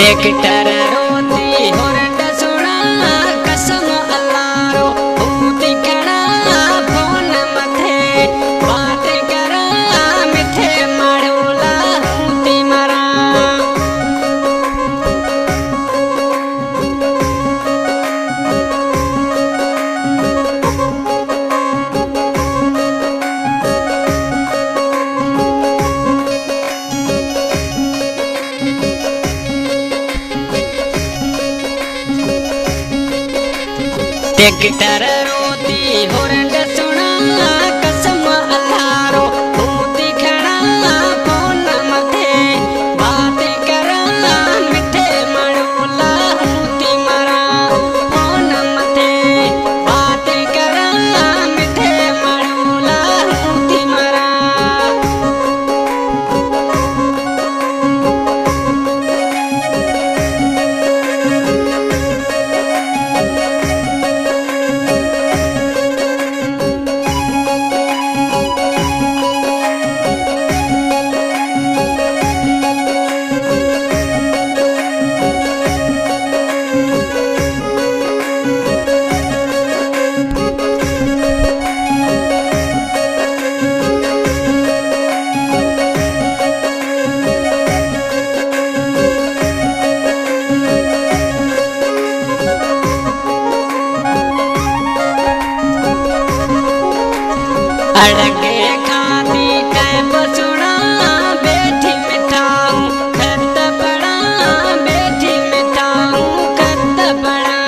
tractor रोती होरंड सुना कसम अल्लारो होती कड़ा फोन मथे बात करा मिठे माड़ूला होती मरा ट्रैक्टर रोती होरंड सुना कसम अल्लारो होती खड़ा फोन मथे बात करा मिठे माड़ूला होती मरा फोन मथे बात करा मिठे माड़ूला होती मरा अड़के खाती टाइम सुना बैठी मिठाऊं खत बड़ा बैठी मिठाऊं खत बड़ा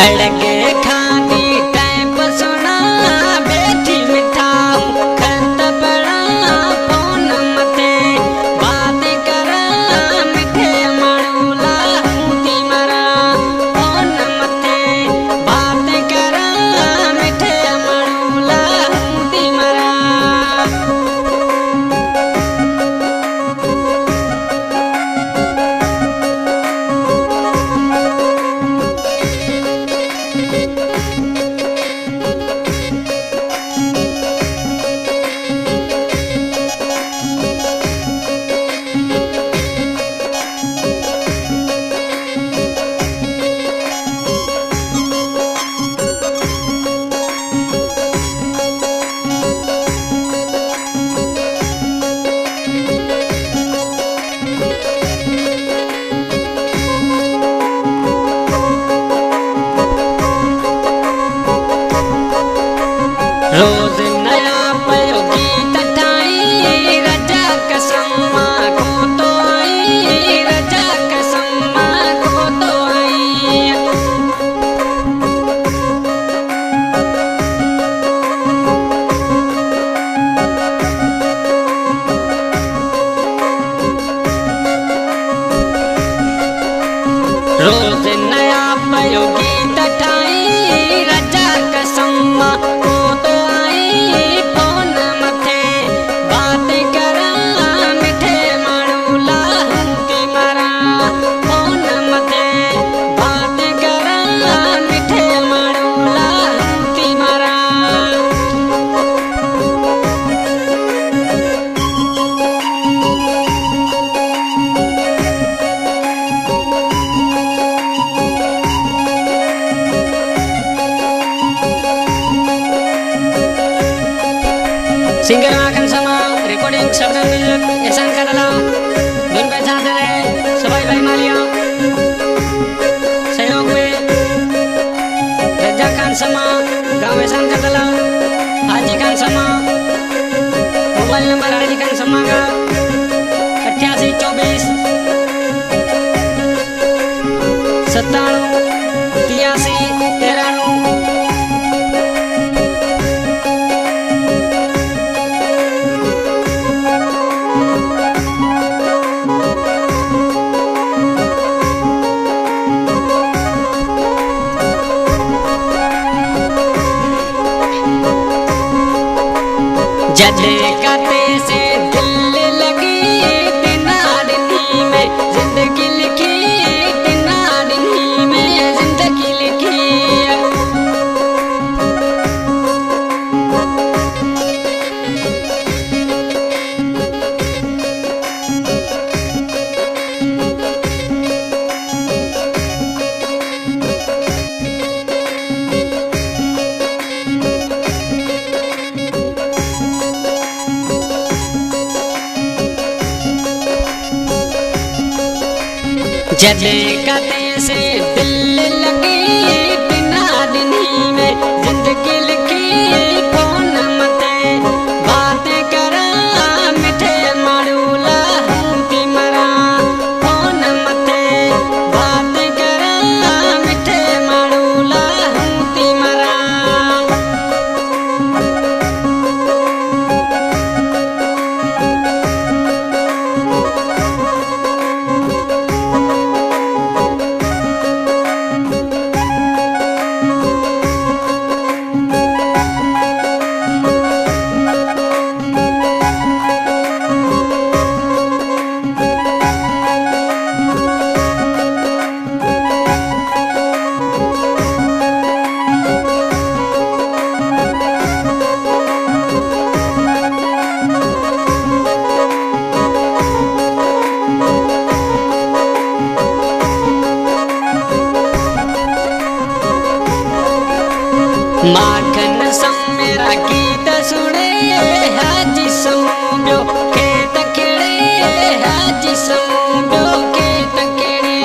अड़के खाती टाइम सुना बैठी मिठाऊं खत बड़ा फोन मथे बात करा मिठे माड़ूला होती मरा फोन मथे बात करा मिठे माड़ूला होती मरा रोज नया पयोगी तठाई रजा कसम्मा को तो आई रजा कसम्मा को तो आई रोज नया पयोगी तठाई रजा कसम्मा को तो आई फोन मथे बात करा मिठे माड़ूला होती मरा फोन मथे बात करा मिठे माड़ूला होती मरा सिंगर माखन समा रिकॉर्डिंग शब्द म्यूजिक एहसान करला धुन पे साथ रहे सबाई भाई मालिया सहयोग में रजा खान समा गाँव एहसान करला हाजी खान समा मोबाइल नंबर हाजी खान समा का 8824 97 83 93 देखते से दिल लगी बिना दिनी में जिंदगी लिखी फोन मते बातें करा मिठे मारूला हूती मरा फोन मते बातें करा मिठे मारूला हूती मरा माखन सम मेरा गीत सुने हाजी समूब्यो खेत खेड़े हाजी समूब्यो खेत खेड़े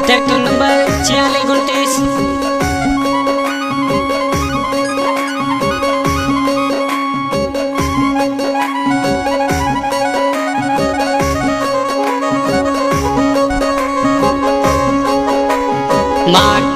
ट्रैक्टर नंबर 4629 माँ